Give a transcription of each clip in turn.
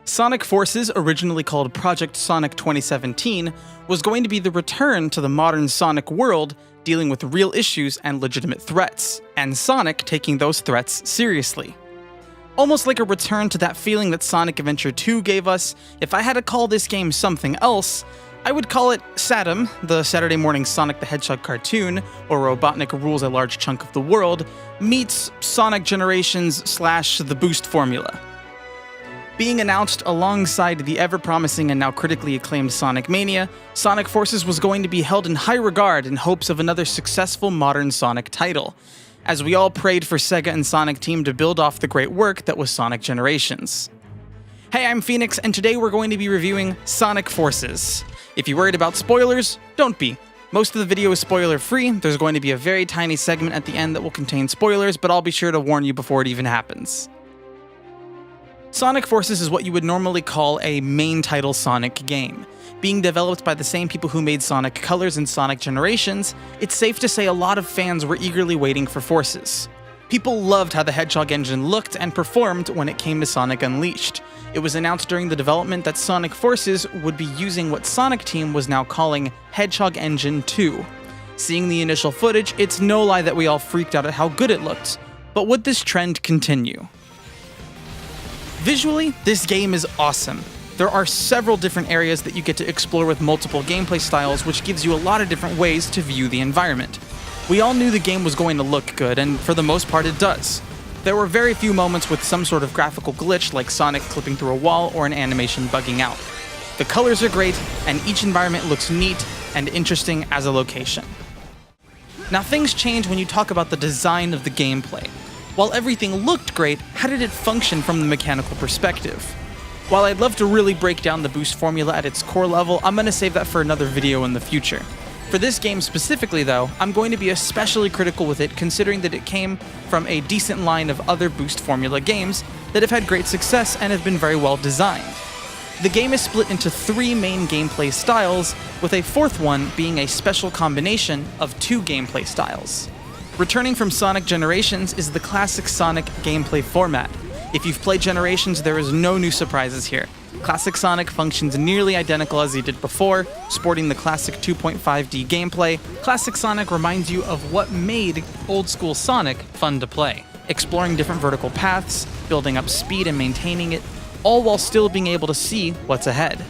Sonic Forces, originally called Project Sonic 2017, was going to be the return to the modern Sonic world, dealing with real issues and legitimate threats, and Sonic taking those threats seriously. Almost like a return to that feeling that Sonic Adventure 2 gave us, if I had to call this game something else, I would call it Saturn, the Saturday morning Sonic the Hedgehog cartoon, or Robotnik rules a large chunk of the world, meets Sonic Generations / the Boost formula. Being announced alongside the ever-promising and now critically acclaimed Sonic Mania, Sonic Forces was going to be held in high regard in hopes of another successful modern Sonic title, as we all prayed for Sega and Sonic Team to build off the great work that was Sonic Generations. Hey, I'm Phoenix, and today we're going to be reviewing Sonic Forces. If you're worried about spoilers, don't be. Most of the video is spoiler-free. There's going to be a very tiny segment at the end that will contain spoilers, but I'll be sure to warn you before it even happens. Sonic Forces is what you would normally call a main title Sonic game. Being developed by the same people who made Sonic Colors and Sonic Generations, it's safe to say a lot of fans were eagerly waiting for Forces. People loved how the Hedgehog engine looked and performed when it came to Sonic Unleashed. It was announced during the development that Sonic Forces would be using what Sonic Team was now calling Hedgehog Engine 2. Seeing the initial footage, it's no lie that we all freaked out at how good it looked. But would this trend continue? Visually, this game is awesome. There are several different areas that you get to explore with multiple gameplay styles, which gives you a lot of different ways to view the environment. We all knew the game was going to look good, and for the most part it does. There were very few moments with some sort of graphical glitch like Sonic clipping through a wall or an animation bugging out. The colors are great, and each environment looks neat and interesting as a location. Now things change when you talk about the design of the gameplay. While everything looked great, how did it function from the mechanical perspective? While I'd love to really break down the boost formula at its core level, I'm going to save that for another video in the future. For this game specifically though, I'm going to be especially critical with it considering that it came from a decent line of other boost formula games that have had great success and have been very well designed. The game is split into 3 main gameplay styles, with a 4th one being a special combination of 2 gameplay styles. Returning from Sonic Generations is the classic Sonic gameplay format. If you've played Generations, there is no new surprises here. Classic Sonic functions nearly identical as he did before, sporting the classic 2.5D gameplay. Classic Sonic reminds you of what made old-school Sonic fun to play. Exploring different vertical paths, building up speed and maintaining it, all while still being able to see what's ahead.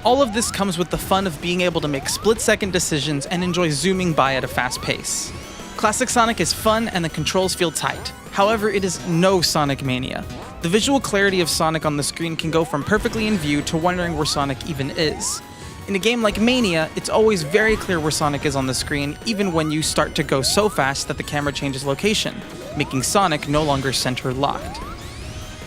All of this comes with the fun of being able to make split-second decisions and enjoy zooming by at a fast pace. Classic Sonic is fun and the controls feel tight. However, it is no Sonic Mania. The visual clarity of Sonic on the screen can go from perfectly in view to wondering where Sonic even is. In a game like Mania, it's always very clear where Sonic is on the screen, even when you start to go so fast that the camera changes location, making Sonic no longer center-locked.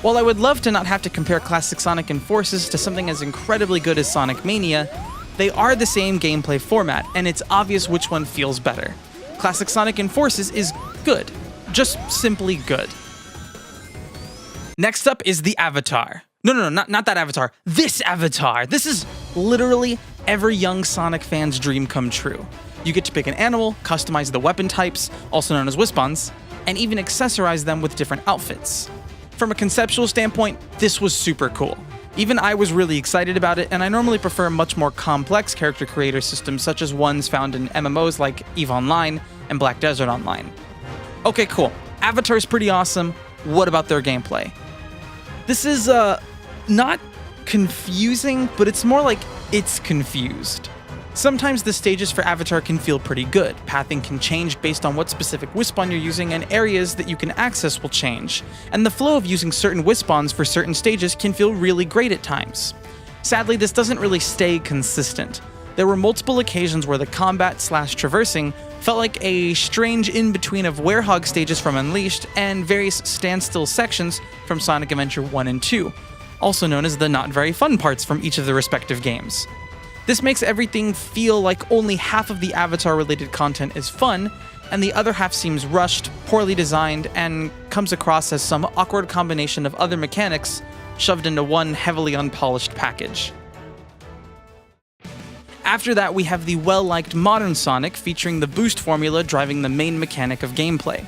While I would love to not have to compare Classic Sonic and Forces to something as incredibly good as Sonic Mania, they are the same gameplay format, and it's obvious which one feels better. Classic Sonic and Forces is good. Just simply good. Next up is the Avatar. No, not that Avatar. This Avatar. This is literally every young Sonic fan's dream come true. You get to pick an animal, customize the weapon types, also known as Wispons, and even accessorize them with different outfits. From a conceptual standpoint, this was super cool. Even I was really excited about it, and I normally prefer much more complex character creator systems such as ones found in MMOs like EVE Online and Black Desert Online. Okay, cool. Avatar's pretty awesome. What about their gameplay? This is, not confusing, but it's more like it's confused. Sometimes the stages for Avatar can feel pretty good. Pathing can change based on what specific Wispon you're using, and areas that you can access will change. And the flow of using certain Wispons for certain stages can feel really great at times. Sadly, this doesn't really stay consistent. There were multiple occasions where the combat/traversing felt like a strange in-between of Werehog stages from Unleashed and various standstill sections from Sonic Adventure 1 and 2, also known as the not very fun parts from each of the respective games. This makes everything feel like only half of the Avatar-related content is fun, and the other half seems rushed, poorly designed, and comes across as some awkward combination of other mechanics shoved into one heavily unpolished package. After that, we have the well-liked modern Sonic featuring the boost formula driving the main mechanic of gameplay.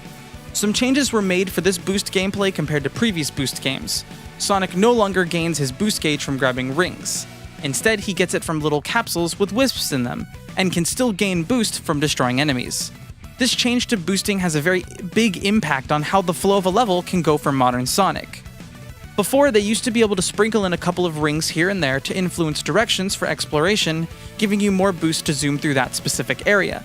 Some changes were made for this boost gameplay compared to previous boost games. Sonic no longer gains his boost gauge from grabbing rings. Instead, he gets it from little capsules with wisps in them, and can still gain boost from destroying enemies. This change to boosting has a very big impact on how the flow of a level can go for modern Sonic. Before, they used to be able to sprinkle in a couple of rings here and there to influence directions for exploration, giving you more boost to zoom through that specific area.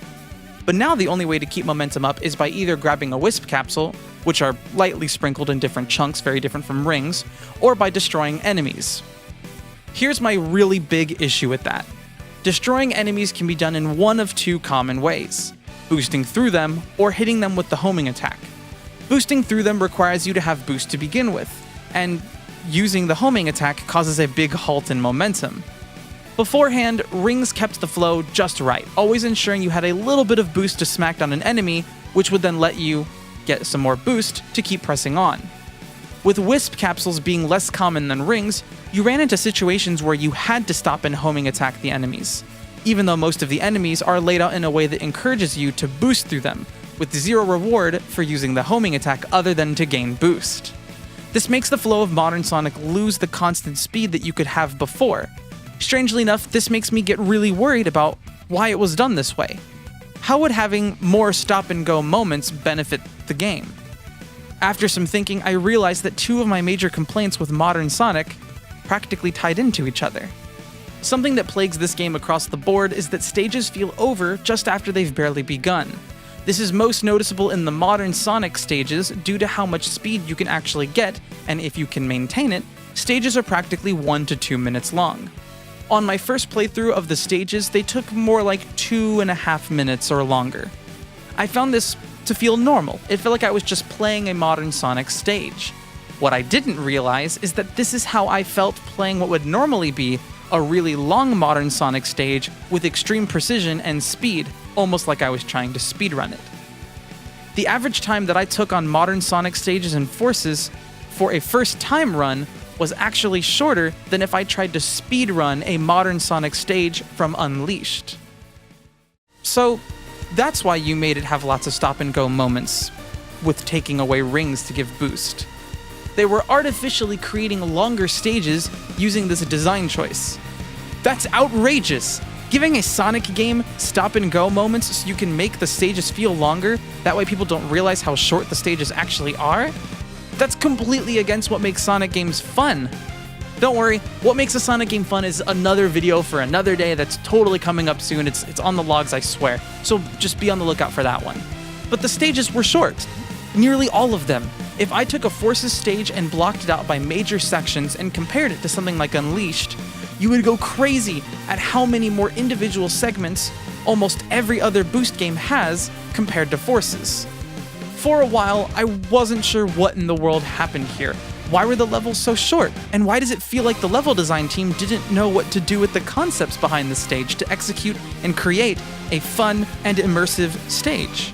But now the only way to keep momentum up is by either grabbing a wisp capsule, which are lightly sprinkled in different chunks very different from rings, or by destroying enemies. Here's my really big issue with that. Destroying enemies can be done in one of two common ways: boosting through them or hitting them with the homing attack. Boosting through them requires you to have boost to begin with, and using the homing attack causes a big halt in momentum. Beforehand, rings kept the flow just right, always ensuring you had a little bit of boost to smack down an enemy, which would then let you get some more boost to keep pressing on. With wisp capsules being less common than rings, you ran into situations where you had to stop and homing attack the enemies, even though most of the enemies are laid out in a way that encourages you to boost through them, with zero reward for using the homing attack other than to gain boost. This makes the flow of modern Sonic lose the constant speed that you could have before. Strangely enough, this makes me get really worried about why it was done this way. How would having more stop-and-go moments benefit the game? After some thinking, I realized that two of my major complaints with modern Sonic practically tied into each other. Something that plagues this game across the board is that stages feel over just after they've barely begun. This is most noticeable in the modern Sonic stages due to how much speed you can actually get, and if you can maintain it, stages are practically 1 to 2 minutes long. On my first playthrough of the stages, they took more like 2.5 minutes or longer. I found this to feel normal. It felt like I was just playing a modern Sonic stage. What I didn't realize is that this is how I felt playing what would normally be a really long modern Sonic stage with extreme precision and speed, almost like I was trying to speedrun it. The average time that I took on modern Sonic stages and forces for a first time run was actually shorter than if I tried to speedrun a modern Sonic stage from Unleashed. So that's why you made it have lots of stop-and-go moments, with taking away rings to give boost. They were artificially creating longer stages using this design choice. That's outrageous! Giving a Sonic game stop-and-go moments so you can make the stages feel longer, that way people don't realize how short the stages actually are? That's completely against what makes Sonic games fun. Don't worry, what makes a Sonic game fun is another video for another day that's totally coming up soon. It's on the logs, I swear. So just be on the lookout for that one. But the stages were short. Nearly all of them. If I took a Forces stage and blocked it out by major sections and compared it to something like Unleashed, you would go crazy at how many more individual segments almost every other Boost game has compared to Forces. For a while, I wasn't sure what in the world happened here. Why were the levels so short? And why does it feel like the level design team didn't know what to do with the concepts behind the stage to execute and create a fun and immersive stage?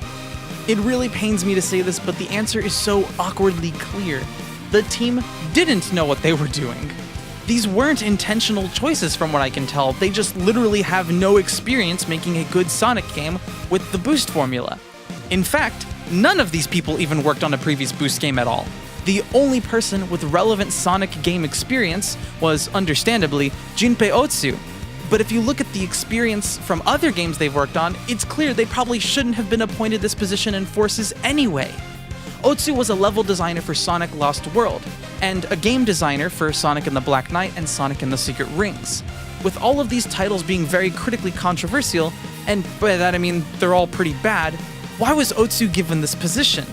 It really pains me to say this, but the answer is so awkwardly clear. The team didn't know what they were doing. These weren't intentional choices from what I can tell, they just literally have no experience making a good Sonic game with the Boost formula. In fact, none of these people even worked on a previous Boost game at all. The only person with relevant Sonic game experience was, understandably, Junpei Otsu. But if you look at the experience from other games they've worked on, it's clear they probably shouldn't have been appointed this position in Forces anyway. Otsu was a level designer for Sonic Lost World, and a game designer for Sonic and the Black Knight and Sonic and the Secret Rings. With all of these titles being very critically controversial, and by that I mean they're all pretty bad, why was Otsu given this position?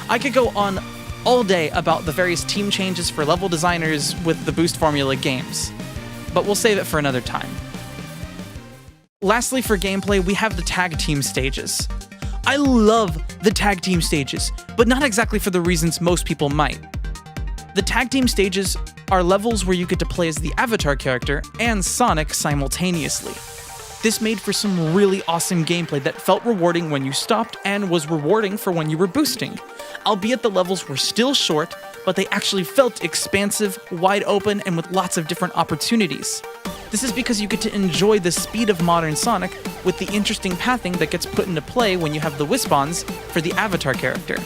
I could go on all day about the various team changes for level designers with the Boost formula games, but we'll save it for another time. Lastly, for gameplay, we have the tag team stages. I love the tag team stages, but not exactly for the reasons most people might. The tag team stages are levels where you get to play as the Avatar character and Sonic simultaneously. This made for some really awesome gameplay that felt rewarding when you stopped and was rewarding for when you were boosting. Albeit the levels were still short, but they actually felt expansive, wide open, and with lots of different opportunities. This is because you get to enjoy the speed of modern Sonic with the interesting pathing that gets put into play when you have the Wispons for the Avatar character.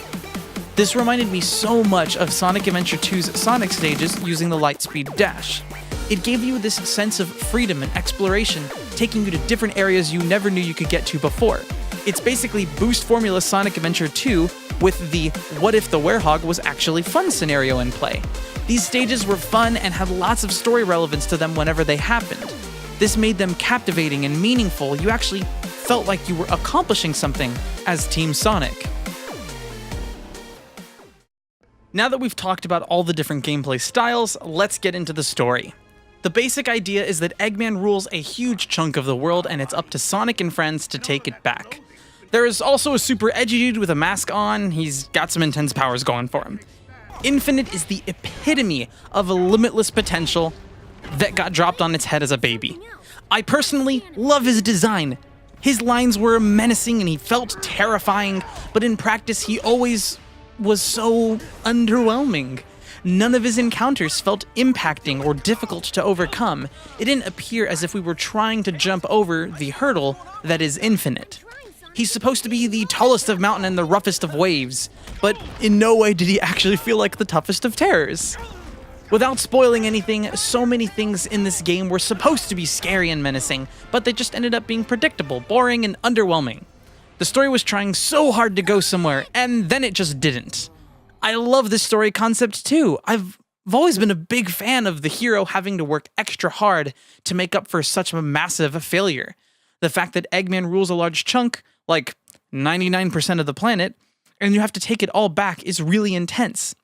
This reminded me so much of Sonic Adventure 2's Sonic stages using the Lightspeed Dash. It gave you this sense of freedom and exploration, taking you to different areas you never knew you could get to before. It's basically boost formula Sonic Adventure 2 with the what if the werehog was actually fun scenario in play. These stages were fun and had lots of story relevance to them whenever they happened. This made them captivating and meaningful. You actually felt like you were accomplishing something as Team Sonic. Now that we've talked about all the different gameplay styles, let's get into the story. The basic idea is that Eggman rules a huge chunk of the world, and it's up to Sonic and friends to take it back. There is also a super edgy dude with a mask on. He's got some intense powers going for him. Infinite is the epitome of a limitless potential that got dropped on its head as a baby. I personally love his design. His lines were menacing and he felt terrifying, but in practice he always was so underwhelming. None of his encounters felt impacting or difficult to overcome. It didn't appear as if we were trying to jump over the hurdle that is Infinite. He's supposed to be the tallest of mountain and the roughest of waves, but in no way did he actually feel like the toughest of terrors. Without spoiling anything, so many things in this game were supposed to be scary and menacing, but they just ended up being predictable, boring, and underwhelming. The story was trying so hard to go somewhere, and then it just didn't. I love this story concept too. I've always been a big fan of the hero having to work extra hard to make up for such a massive failure. The fact that Eggman rules a large chunk, like 99% of the planet, and you have to take it all back is really intense.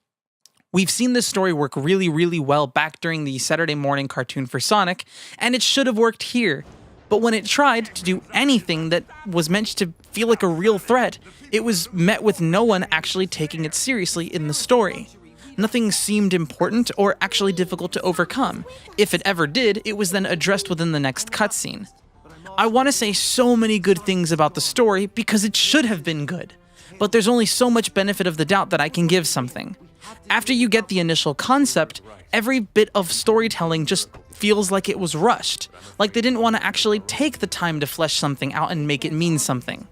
We've seen this story work really, really well back during the Saturday morning cartoon for Sonic, and it should have worked here. But when it tried to do anything that was meant to feel like a real threat, it was met with no one actually taking it seriously in the story. Nothing seemed important or actually difficult to overcome. If it ever did, it was then addressed within the next cutscene. I want to say so many good things about the story because it should have been good, but there's only so much benefit of the doubt that I can give something. After you get the initial concept, every bit of storytelling just feels like it was rushed, like they didn't want to actually take the time to flesh something out and make it mean something.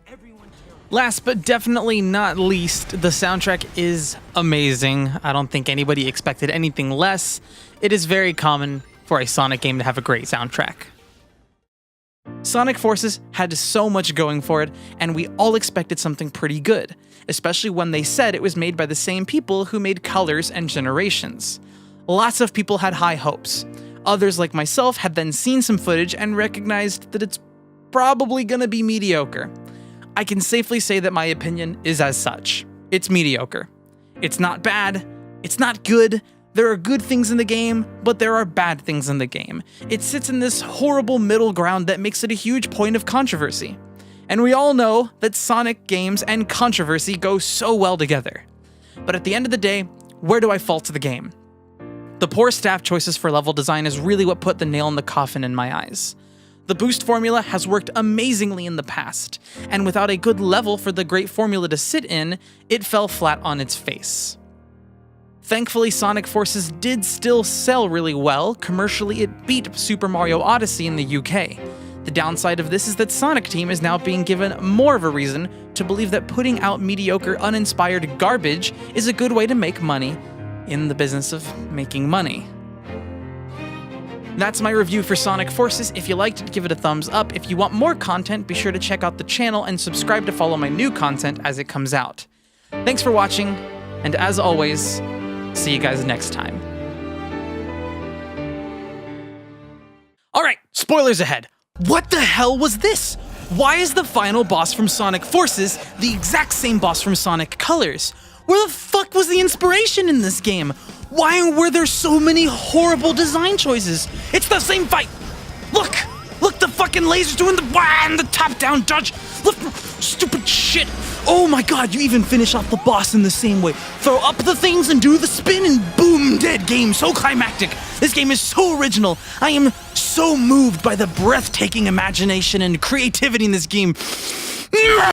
Last but definitely not least, the soundtrack is amazing. I don't think anybody expected anything less. It is very common for a Sonic game to have a great soundtrack. Sonic Forces had so much going for it, and we all expected something pretty good, especially when they said it was made by the same people who made Colors and Generations. Lots of people had high hopes. Others, like myself, had then seen some footage and recognized that it's probably gonna be mediocre. I can safely say that my opinion is as such. It's mediocre. It's not bad, it's not good. There are good things in the game, but there are bad things in the game. It sits in this horrible middle ground that makes it a huge point of controversy. And we all know that Sonic games and controversy go so well together. But at the end of the day, where do I fault the game? The poor staff choices for level design is really what put the nail in the coffin in my eyes. The boost formula has worked amazingly in the past, and without a good level for the great formula to sit in, it fell flat on its face. Thankfully, Sonic Forces did still sell really well. Commercially, it beat Super Mario Odyssey in the UK. The downside of this is that Sonic Team is now being given more of a reason to believe that putting out mediocre, uninspired garbage is a good way to make money in the business of making money. That's my review for Sonic Forces. If you liked it, give it a thumbs up. If you want more content, be sure to check out the channel and subscribe to follow my new content as it comes out. Thanks for watching, and as always, see you guys next time. Alright, spoilers ahead. What the hell was this? Why is the final boss from Sonic Forces the exact same boss from Sonic Colors? Where the fuck was the inspiration in this game? Why were there so many horrible design choices? It's the same fight! Look! Look, the fucking laser's doing the wah and the top-down dodge! Look, stupid shit! Oh my god, you even finish off the boss in the same way. Throw up the things and do the spin and boom, dead game. So climactic. This game is so original. I am so moved by the breathtaking imagination and creativity in this game.